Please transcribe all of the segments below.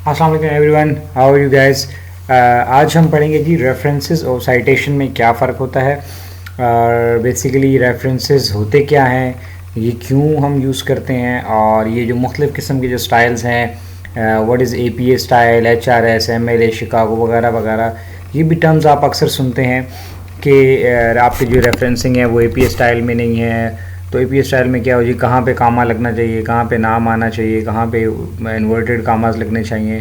अस्सलाम वालेकुम everyone, how are you guys. आज हम पढ़ेंगे जी रेफरेंसेस और साइटेशन में क्या फ़र्क होता है और बेसिकली रेफरेंसेस होते क्या हैं, ये क्यों हम यूज़ करते हैं और ये जो मुख्तलिफ़ किस्म के जो स्टाइल्स हैं, what is APA style, HRs, MLA, Chicago वगैरह वगैरह, ये भी टर्म्स आप अक्सर सुनते हैं कि आपकी जो रेफरेंसिंग है वो एपीए स्टाइल में नहीं है। तो एपीए स्टाइल में क्या हो जी, कहाँ पे कामा लगना चाहिए, कहाँ पे नाम आना चाहिए, कहाँ पे इन्वर्टेड कामास लगने चाहिए,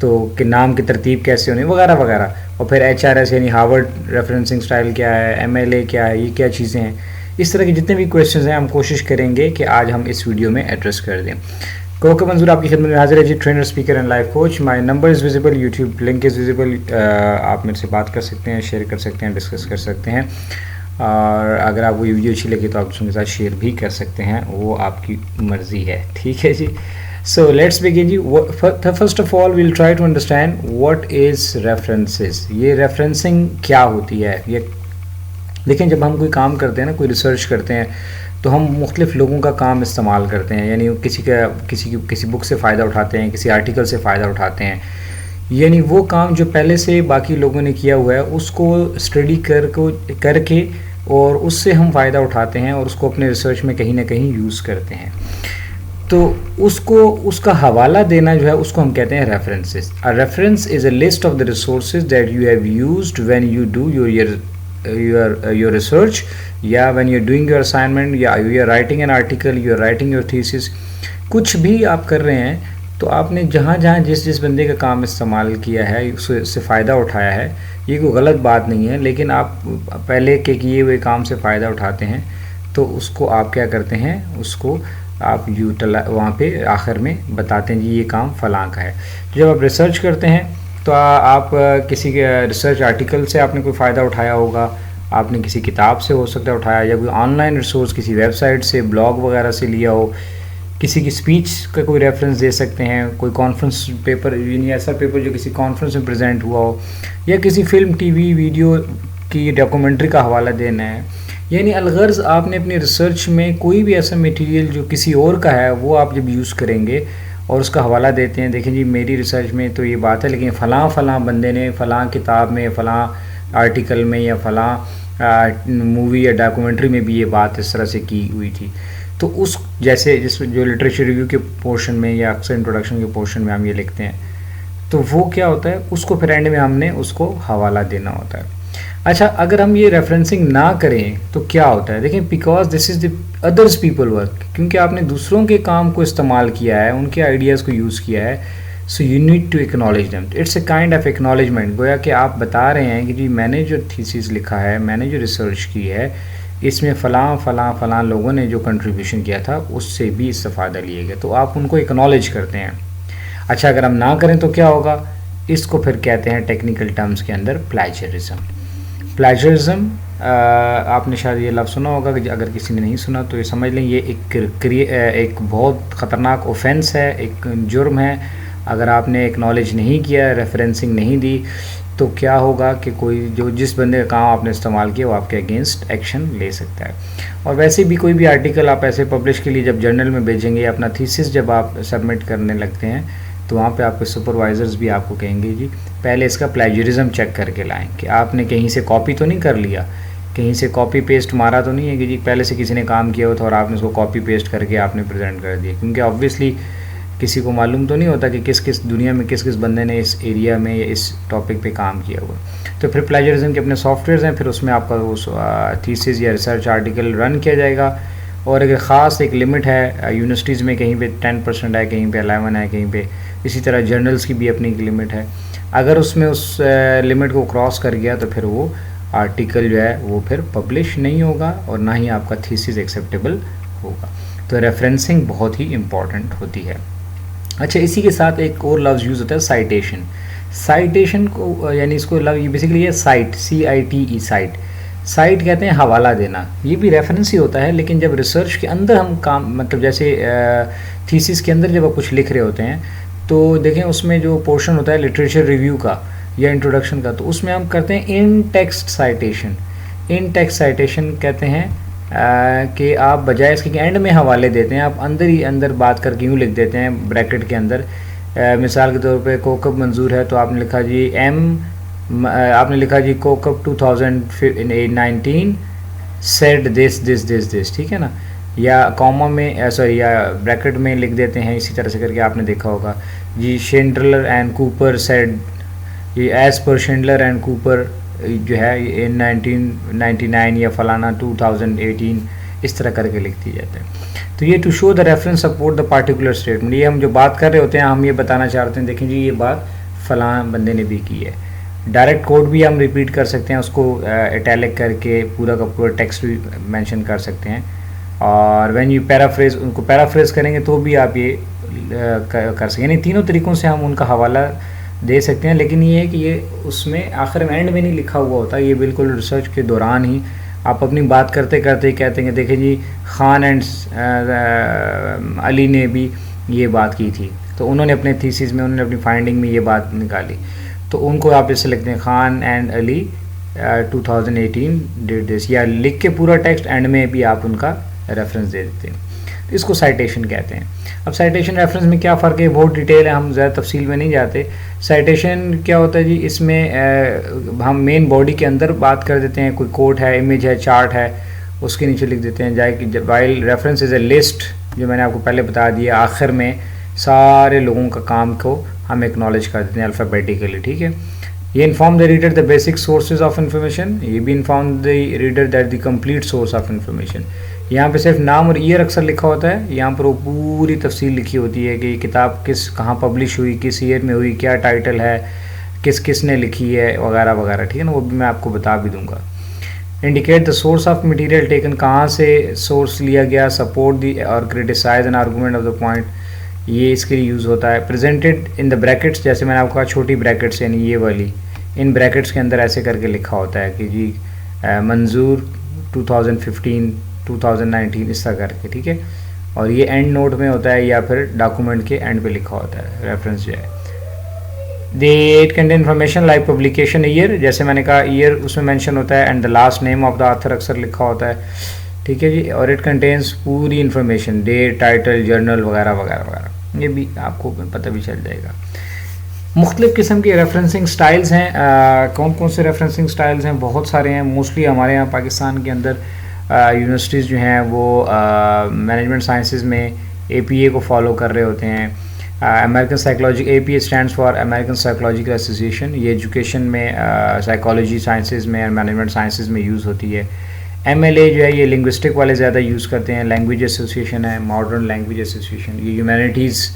तो कि नाम की तरतीब कैसे होनी वगैरह वगैरह। और फिर एचआरएस यानी हार्वर्ड रेफरेंसिंग स्टाइल क्या है, एमएलए क्या है, ये क्या चीज़ें हैं। इस तरह के जितने भी क्वेश्चंस हैं हम कोशिश करेंगे कि आज हम इस वीडियो में एड्रेस कर दें। कोका मंजूर आपकी खिदमत में हाजिर है जी, trainer, speaker and life coach. My number is visible, YouTube link is visible. आप मेरे से बात कर सकते हैं, शेयर कर सकते हैं, डिस्कस कर सकते हैं। और अगर आपको ये वीडियो अच्छी लगी तो आप दूसरों के साथ शेयर भी कर सकते हैं, वो आपकी मर्ज़ी है। ठीक है जी। सो लेट्स बिगिन जी। First of all we'll try to understand what is references. ये रेफरेंसिंग क्या होती है। ये लेकिन जब हम कोई काम करते हैं ना, कोई रिसर्च करते हैं, तो हम मुख्तलिफ़ लोगों का काम इस्तेमाल करते हैं। यानी किसी बुक से फ़ायदा उठाते हैं, किसी आर्टिकल से फ़ायदा उठाते हैं। यानी वो काम जो पहले से बाकी लोगों ने किया हुआ है उसको स्टडी करके और उससे हम फ़ायदा उठाते हैं और उसको अपने रिसर्च में कहीं ना कहीं यूज़ करते हैं। तो उसका हवाला देना जो है उसको हम कहते हैं references. A reference is a list of the resources that you have used when you do your research, या when you are doing your assignment, या you are writing an article, you are writing your thesis. कुछ भी आप कर रहे हैं तो आपने जहाँ जहाँ जिस बंदे का काम इस्तेमाल किया है उससे फ़ायदा उठाया है, ये कोई गलत बात नहीं है। लेकिन आप पहले के किए हुए काम से फ़ायदा उठाते हैं तो उसको आप क्या करते हैं, उसको आप वहाँ पे आखिर में बताते हैं जी ये काम फ़लाँ का है। तो जब आप रिसर्च करते हैं तो आप किसी के रिसर्च आर्टिकल से आपने कोई फ़ायदा उठाया होगा, आपने किसी किताब से हो सकता है उठाया, या कोई ऑनलाइन रिसोर्स किसी वेबसाइट से, ब्लॉग वगैरह से लिया हो, किसी की स्पीच का कोई रेफरेंस दे सकते हैं, कोई कॉन्फ्रेंस पेपर यानी ऐसा पेपर जो किसी कॉन्फ्रेंस में प्रेजेंट हुआ हो, या किसी फिल्म, टीवी, वीडियो की डॉक्यूमेंट्री का हवाला देना है। यानी अलगर्ज़ आपने अपनी रिसर्च में कोई भी ऐसा मटेरियल जो किसी और का है वो आप जब यूज़ करेंगे और उसका हवाला देते हैं, देखें जी मेरी रिसर्च में तो ये बात है लेकिन फ़लाँ बंदे ने फ़लाँ किताब में, फ़लाँ आर्टिकल में, या फ़लाँ मूवी या डॉक्यूमेंट्री में भी ये बात इस तरह से की हुई थी। तो उस जैसे जो लिटरेचर रिव्यू के पोर्शन में या अक्सर इंट्रोडक्शन के पोर्शन में हम ये लिखते हैं, तो वो क्या होता है, उसको फिर एंड में हमने उसको हवाला देना होता है। अच्छा, अगर हम ये रेफरेंसिंग ना करें तो क्या होता है, देखें, because this is the others people work, क्योंकि आपने दूसरों के काम को इस्तेमाल किया है, उनके आइडियाज़ को यूज़ किया है, so you need to acknowledge them. It's a kind of acknowledgement. गोया कि आप बता रहे हैं कि जी मैंने जो थीसिस लिखा है, मैंने जो रिसर्च की है, इसमें फ़लाँ लोगों ने जो कंट्रीब्यूशन किया था उससे भी इस्तेफ़ादा लिए गए, तो आप उनको एक्नॉलेज करते हैं। अच्छा, अगर हम ना करें तो क्या होगा, इसको फिर कहते हैं टेक्निकल टर्म्स के अंदर प्लेजरिज्म। प्लेजरिज्म आपने शायद ये लफ्ज़ सुना होगा, कि अगर किसी ने नहीं सुना तो ये समझ लें, ये एक बहुत ख़तरनाक ऑफेंस है, एक जुर्म है। अगर आपने एक्नॉलेज नहीं किया, रेफरेंसिंग नहीं दी, तो क्या होगा कि कोई जिस बंदे का काम आपने इस्तेमाल किया वो आपके अगेंस्ट एक्शन ले सकता है। और वैसे भी कोई भी आर्टिकल आप ऐसे पब्लिश के लिए जब जर्नल में भेजेंगे, अपना थीसिस जब आप सबमिट करने लगते हैं, तो वहाँ पे आपके सुपरवाइज़र्स भी आपको कहेंगे जी पहले इसका प्लेजरिज्म चेक करके लाएं, कि आपने कहीं से कॉपी तो नहीं कर लिया, कहीं से कॉपी पेस्ट मारा तो नहीं है कि जी पहले से किसी ने काम किया हो था और आपने उसको कॉपी पेस्ट करके आपने प्रेजेंट कर दिया। क्योंकि ऑब्वियसली किसी को मालूम तो नहीं होता कि किस दुनिया में किस बंदे ने इस एरिया में या इस टॉपिक पे काम किया हुआ। तो फिर प्लेजरिज्म के अपने सॉफ्टवेयर्स हैं, फिर उसमें आपका वो थीसिस या रिसर्च आर्टिकल रन किया जाएगा। और एक ख़ास एक लिमिट है, यूनिवर्सिटीज़ में कहीं पे 10% है, कहीं पे 11 है, कहीं पे इसी तरह जर्नल्स की भी अपनी एक लिमिट है। अगर उसमें उस लिमिट को क्रॉस कर गया तो फिर वो आर्टिकल जो है वो फिर पब्लिश नहीं होगा और ना ही आपका थीसिस एक्सेप्टेबल होगा। तो रेफरेंसिंग बहुत ही इम्पॉर्टेंट होती है। अच्छा, इसी के साथ एक और लफ्ज़ यूज़ होता है साइटेशन। साइटेशन को यानी इसको ये बेसिकली ये साइट, CITE, साइट। साइट कहते हैं हवाला देना, ये भी रेफरेंस ही होता है। लेकिन जब रिसर्च के अंदर हम काम, मतलब जैसे थीसिस के अंदर जब आप कुछ लिख रहे होते हैं, तो देखें उसमें जो पोर्शन होता है लिटरेचर रिव्यू का या इंट्रोडक्शन का, तो उसमें हम करते हैं इन टेक्स्ट साइटेशन। इन टेक्स्ट साइटेशन कहते हैं कि आप बजाय इसके एंड में हवाले देते हैं, आप अंदर ही अंदर बात करके यूँ लिख देते हैं ब्रैकेट के अंदर मिसाल के तौर पे कोकब मंजूर है तो आपने लिखा जी आपने लिखा जी कोकब 2019 सेड दिस, ठीक है ना, या कॉमा में सॉरी या ब्रैकेट में लिख देते हैं, इसी तरह से करके आपने देखा होगा जी। शेंडलर एंड कूपर सेड, ये as per Chandler and Cooper जो है इन 1999 या फलाना 2018 इस तरह करके लिख दी जाते हैं। तो ये to show the reference support the particular statement, ये हम जो बात कर रहे होते हैं हम ये बताना चाहते हैं देखें जी ये बात फलां बंदे ने भी की है। डायरेक्ट कोड भी हम रिपीट कर सकते हैं, उसको इटैलिक करके पूरा का पूरा टेक्स्ट भी मेंशन कर सकते हैं। और व्हेन यू पैराफ्रेज, उनको पैराफ्रेज करेंगे तो भी आप ये कर सकें, यानी तीनों तरीक़ों से हम उनका हवाला दे सकते हैं। लेकिन ये है कि ये उसमें आखिर में एंड में नहीं लिखा हुआ होता, ये बिल्कुल रिसर्च के दौरान ही आप अपनी बात करते करते ही कहते हैं देखें जी खान एंड अली ने भी ये बात की थी, तो उन्होंने अपने थीसिस में, उन्होंने अपनी फाइंडिंग में ये बात निकाली, तो उनको आप इससे लिखते हैं Khan and Ali 2018 did this, या लिख के पूरा टेक्स्ट एंड में भी आप उनका रेफरेंस दे देते हैं। तो इसको साइटेशन कहते हैं। अब साइटेशन रेफरेंस में क्या फ़र्क है, बहुत डिटेल है, हम ज़्यादा तफसील में नहीं जाते। साइटेशन क्या होता है जी, इसमें हम मेन बॉडी के अंदर बात कर देते हैं, कोई कोट है, इमेज है, चार्ट है, उसके नीचे लिख देते हैं जाए कि while reference is a list, जो मैंने आपको पहले बता दिया, आखिर में सारे लोगों का काम को हम एक्नॉलेज कर देते हैं अल्फ़ाबेटिकली, ठीक है। ये inform the reader the basic sources of information, ये भी inform the reader that the complete source of information. यहाँ पे सिर्फ नाम और ईयर अक्सर लिखा होता है, यहाँ पर वो पूरी तफसील लिखी होती है कि ये किताब कहाँ पब्लिश हुई, किस ईयर में हुई, क्या टाइटल है, किसने लिखी है, वगैरह वगैरह, ठीक है ना, वो भी मैं आपको बता भी दूंगा। Indicate the source of material taken, कहाँ से सोर्स लिया गया, सपोर्ट दी और criticize an argument of the point, ये इसके लिए यूज़ होता है। प्रेजेंटेड इन द ब्रैकेट्स, जैसे मैंने आपको कहा छोटी ब्रैकेट्स यानी ये वाली, इन ब्रैकेट्स के अंदर ऐसे करके लिखा होता है कि जी मंजूर 2015 2019 इस तरह करके, ठीक है। और ये एंड नोट में होता है या फिर डॉक्यूमेंट के एंड पे लिखा होता है रेफरेंस जो है। They it contain information like publication year, जैसे मैंने कहा ईयर उसमें मेंशन होता है, and the last name of the author अक्सर लिखा होता है, ठीक है जी। और इट कंटेन्स पूरी इन्फॉर्मेशन, डेट, टाइटल, जर्नल वगैरह वगैरह वगैरह, ये भी आपको पता भी चल जाएगा। मुख्तलिफ़ किस्म के रेफरेंसिंग स्टाइल्स हैं। कौन कौन से रेफरेंसिंग स्टाइल्स हैं, बहुत सारे हैं। मोस्टली हमारे यहाँ पाकिस्तान के अंदर यूनिवर्सिटीज़ जो हैं वो मैनेजमेंट साइंसेज में APA को फॉलो कर रहे होते हैं। American psychology, APA stands for American psychological association, ये एजुकेशन में साइकोलॉजी साइंसेज में और मैनेजमेंट साइंसेज में यूज़ होती है। MLA जो है ये लिंग्विस्टिक वाले ज़्यादा यूज़ करते हैं। लैंग्वेज एसोसिएशन है, मॉडर्न लैंग्वेज एसोसिएशन, ये ह्यूमैनिटीज़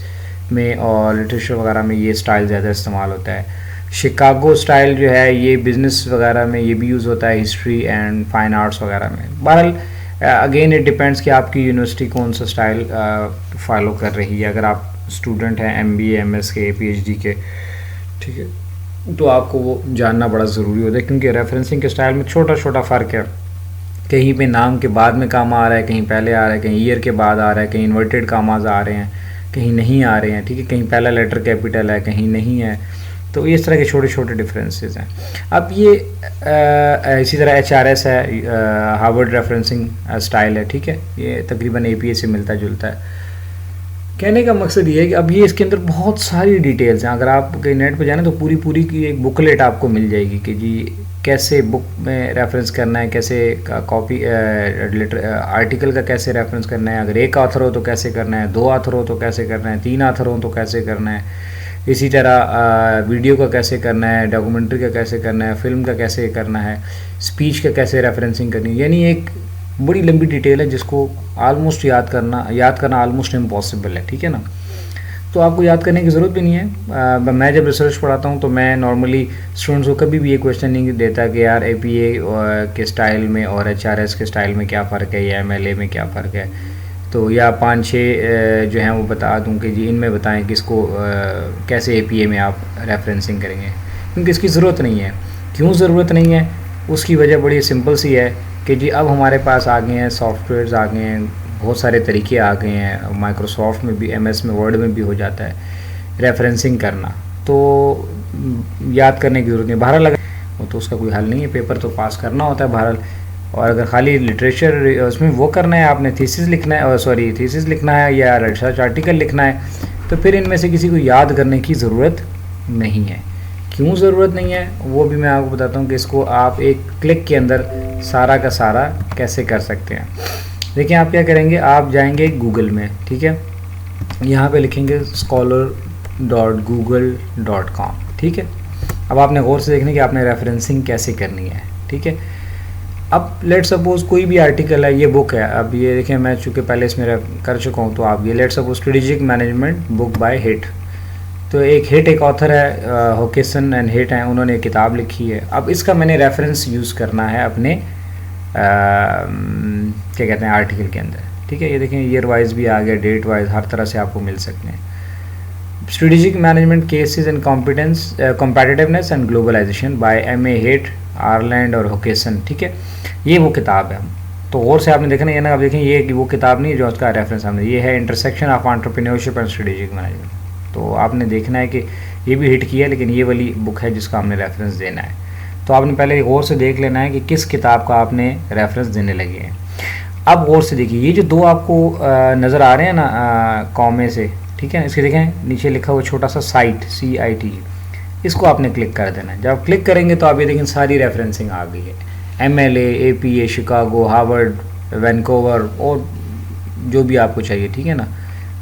में और लिटरेचर वगैरह में ये स्टाइल ज़्यादा इस्तेमाल होता है। शिकागो स्टाइल जो है ये बिज़नेस वगैरह में ये भी यूज़ होता है, हिस्ट्री एंड फाइन आर्ट्स वगैरह में। बहरहाल अगेन इट डिपेंड्स कि आपकी यूनिवर्सिटी कौन सा स्टाइल फॉलो कर रही है। अगर आप स्टूडेंट हैं MBA MS के PhD के, ठीक है, तो आपको वो जानना बड़ा ज़रूरी होता है, क्योंकि रेफरेंसिंग के स्टाइल में छोटा छोटा फ़र्क है। कहीं पे नाम के बाद में काम आ रहा है, कहीं पहले आ रहा है, कहीं ईयर के बाद आ रहा है, कहीं इन्वर्टेड कामाज आ रहे हैं, कहीं नहीं आ रहे हैं, ठीक है, कहीं पहला लेटर कैपिटल है, कहीं नहीं है। तो इस तरह के छोटे छोटे डिफरेंसेस हैं। अब ये इसी तरह HRS है, हार्वर्ड रेफरेंसिंग स्टाइल है, ठीक है, ये तकरीबन APA से मिलता जुलता है। कहने का मकसद ये है कि अब ये इसके अंदर बहुत सारी डिटेल्स हैं। अगर आप कहीं नेट पे जाना तो पूरी की एक बुकलेट आपको मिल जाएगी कि जी कैसे बुक में रेफरेंस करना है, कैसे कॉपी आर्टिकल का कैसे रेफरेंस करना है, अगर एक ऑथर हो तो कैसे करना है, 2 ऑथर हो तो कैसे करना है, 3 ऑथर हो तो कैसे करना है, इसी तरह वीडियो का कैसे करना है, डॉक्यूमेंट्री का कैसे करना है, फिल्म का कैसे करना है, स्पीच का कैसे रेफरेंसिंग करनी है। यानी एक बड़ी लंबी डिटेल है जिसको ऑलमोस्ट याद करना ऑलमोस्ट इम्पॉसिबल है, ठीक है ना। तो आपको याद करने की ज़रूरत भी नहीं है। मैं जब रिसर्च पढ़ाता हूँ तो मैं नॉर्मली स्टूडेंट्स को कभी भी ये क्वेश्चन नहीं देता कि यार APA के स्टाइल में और HRS के स्टाइल में क्या फ़र्क है या MLA में क्या फ़र्क है। तो या 5-6 जो हैं वो बता दूँ कि जी इनमें बताएं कि इसको कैसे APA में आप रेफरेंसिंग करेंगे, क्योंकि इसकी ज़रूरत नहीं है। क्यों ज़रूरत नहीं है, उसकी वजह बड़ी सिंपल सी है कि जी अब हमारे पास आ गए हैं सॉफ्टवेयर्स, आ गए हैं बहुत सारे तरीके आ गए हैं। माइक्रोसॉफ्ट में भी, MS में, वर्ड में भी हो जाता है रेफरेंसिंग करना, तो याद करने की ज़रूरत नहीं। बहरहाल अगर वो तो उसका कोई हल नहीं है, पेपर तो पास करना होता है बहरहाल। और अगर खाली लिटरेचर उसमें वो करना है, आपने थीसिस लिखना है या रिसर्च आर्टिकल लिखना है, तो फिर इनमें से किसी को याद करने की ज़रूरत नहीं है। क्यों ज़रूरत नहीं है वो भी मैं आपको बताता हूँ कि इसको आप एक क्लिक के अंदर सारा का सारा कैसे कर सकते हैं। देखिए आप क्या करेंगे, आप जाएंगे गूगल में, ठीक है, यहाँ पे लिखेंगे scholar.google.com, ठीक है। अब आपने गौर से देखने कि आपने रेफरेंसिंग कैसे करनी है, ठीक है। अब लेट सपोज कोई भी आर्टिकल है, ये बुक है, अब ये देखें मैं चूँकि पहले इसमें कर चुका हूँ, तो आप ये let suppose strategic management book by hit, तो एक ऑथर है हॉकिसन एंड हिट हैं, उन्होंने एक किताब लिखी है। अब इसका मैंने रेफरेंस यूज़ करना है अपने क्या कहते हैं आर्टिकल के अंदर, ठीक है। ये देखें ईयर वाइज भी आ गया, डेट वाइज, हर तरह से आपको मिल सकते हैं। Strategic management cases and competence competitiveness and globalization by M.A. Hitt, Ireland और हॉकिसन, ठीक है। ये वो किताब है। तो और से आपने देखना, ये ना आप देखें ये वो किताब नहीं जो उसका रेफरेंस हमने, ये है intersection of entrepreneurship and strategic management. तो आपने देखना है कि ये भी हिट किया, लेकिन ये वाली बुक है जिसका हमने रेफरेंस देना है। तो आपने पहले गौर से देख लेना है कि किस किताब का आपने रेफरेंस देने लगे हैं। अब गौर से देखिए, ये जो दो आपको नज़र आ रहे हैं ना कॉमे से, ठीक है, इसके देखें नीचे लिखा हुआ छोटा सा साइट CIT, इसको आपने क्लिक कर देना है। जब आप क्लिक करेंगे तो आप ये देखें सारी रेफरेंसिंग आ गई है, MLA, APA, शिकागो, हार्वर्ड, वैनकोवर और जो भी आपको चाहिए, ठीक है ना।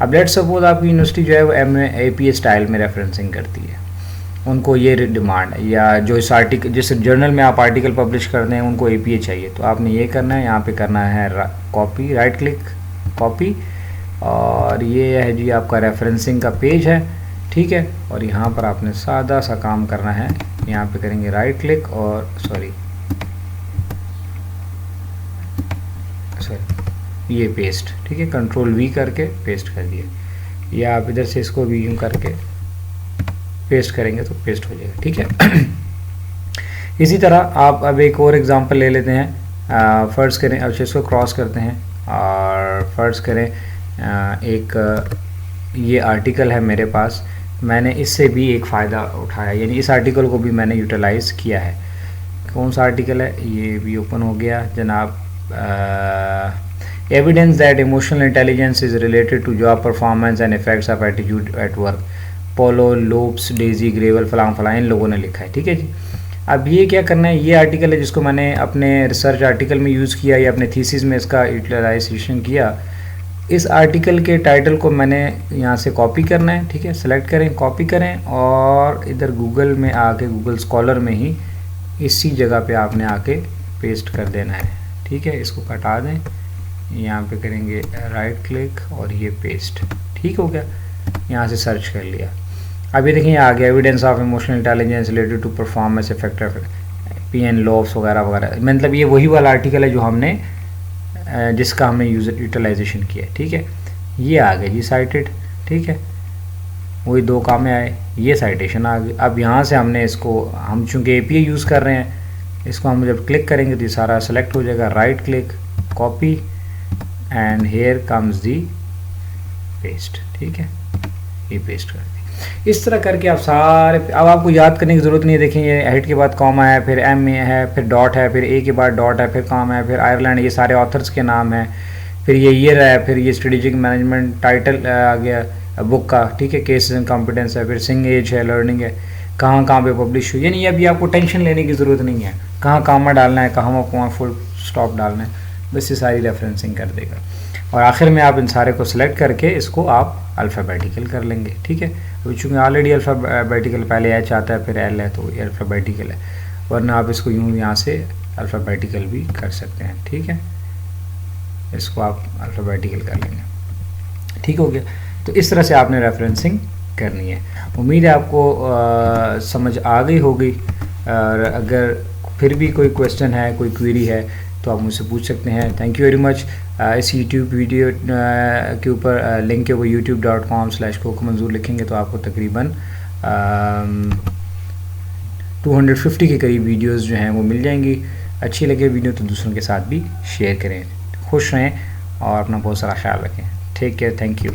अब लेट सपोज आपकी यूनिवर्सिटी जो है वो APA स्टाइल में रेफरेंसिंग करती है, उनको ये डिमांड है, या जो इस आर्टिकल जिस जर्नल में आप आर्टिकल पब्लिश करते हैं उनको APA चाहिए, तो आपने ये करना है, यहाँ पे करना है कॉपी, राइट क्लिक कॉपी, और ये है जी आपका रेफरेंसिंग का पेज है, ठीक है। और यहाँ पर आपने सादा सा काम करना है, यहाँ पे करेंगे राइट क्लिक और सॉरी ये पेस्ट, ठीक है, Ctrl V करके पेस्ट कर दिया, या आप इधर से इसको भी यूँ करके पेस्ट करेंगे तो पेस्ट हो जाएगा, ठीक है। इसी तरह आप अब एक और एग्जांपल ले लेते हैं। फ़र्ज़ करें, अब इसको क्रॉस करते हैं और फ़र्ज़ करें एक ये आर्टिकल है मेरे पास, मैंने इससे भी एक फ़ायदा उठाया, यानी इस आर्टिकल को भी मैंने यूटिलाइज़ किया है। कौन सा आर्टिकल है, ये भी ओपन हो गया जनाब। Evidence that emotional intelligence is related to job performance and effects of attitude at work, Paulo, Lopes, Daisy Grewal, फलां फलां, इन लोगों ने लिखा है, ठीक है जी। अब ये क्या करना है, ये आर्टिकल है जिसको मैंने अपने रिसर्च आर्टिकल में यूज़ किया या अपने थीसिस में इसका यूटिलाइजेशन किया। इस आर्टिकल के टाइटल को मैंने यहाँ से कॉपी करना है, ठीक है, सेलेक्ट करें, कॉपी करें और इधर गूगल में आके गूगल स्कॉलर में ही इसी जगह पे आपने आके पेस्ट कर देना है, ठीक है। इसको कटा दें, यहाँ पे करेंगे राइट क्लिक और ये पेस्ट, ठीक हो गया। यहाँ से सर्च कर लिया, अब ये देखिए आ गया evidence of emotional intelligence related to performance effect PN Lopes वगैरह वगैरह, मतलब ये वही वाला आर्टिकल है जो हमने जिसका हमने यूटिलाइजेशन किया, ठीक है। ये आ गया जी साइटेड, ठीक है, वही दो काम में आए, ये साइटेशन आ गई। अब यहाँ से हमने इसको, हम चूँकि APA यूज़ कर रहे हैं, इसको हम जब क्लिक करेंगे तो ये सारा सेलेक्ट हो जाएगा, right click copy and here comes the paste, ठीक है, ये पेस्ट कर दी। इस तरह करके आप सारे, अब आपको याद करने की ज़रूरत नहीं है। देखें ये हेड के बाद कॉमा है, फिर MA है, फिर डॉट है, फिर A के बाद डॉट है, फिर कॉमा है, फिर आयरलैंड, ये सारे ऑथर्स के नाम हैं, फिर ये ईयर है, फिर ये स्ट्रेटेजिक मैनेजमेंट टाइटल आ गया बुक का, ठीक है, केसेस एंड कॉम्पिटेंस है, फिर सिंग एज है, लर्निंग है, कहाँ कहाँ पे पब्लिश हुई, यानी अभी आपको टेंशन लेने की ज़रूरत नहीं है कहाँ कॉमा डालना है, कहाँ फुल स्टॉप डालना है, बस ये सारी रेफरेंसिंग कर देगा। और आखिर में आप इन सारे को सिलेक्ट करके इसको आप अल्फ़ाबेटिकल कर लेंगे, ठीक है। अभी चूँकि ऑलरेडी अल्फ़ाबेटिकल पहले H आता है फिर L है, तो ये अल्फ़ाबेटिकल है, वरना आप इसको यूँ यहाँ से अल्फ़ाबेटिकल भी कर सकते हैं, ठीक है। इसको आप अल्फ़ाबेटिकल कर लेंगे, ठीक हो गया। तो इस तरह से आपने रेफरेंसिंग करनी है। उम्मीद है आपको समझ आ गई होगी, और अगर फिर भी कोई क्वेश्चन है, कोई क्वेरी है तो आप मुझसे पूछ सकते हैं। Thank you very much. इस यूट्यूब वीडियो के ऊपर लिंक के ऊपर youtube.com/कोको-मंजूर लिखेंगे तो आपको तकरीबन 250 के करीब वीडियोस जो हैं वो मिल जाएंगी। अच्छी लगे वीडियो तो दूसरों के साथ भी शेयर करें। खुश रहें और अपना बहुत सारा ख्याल रखें। Take care, thank you.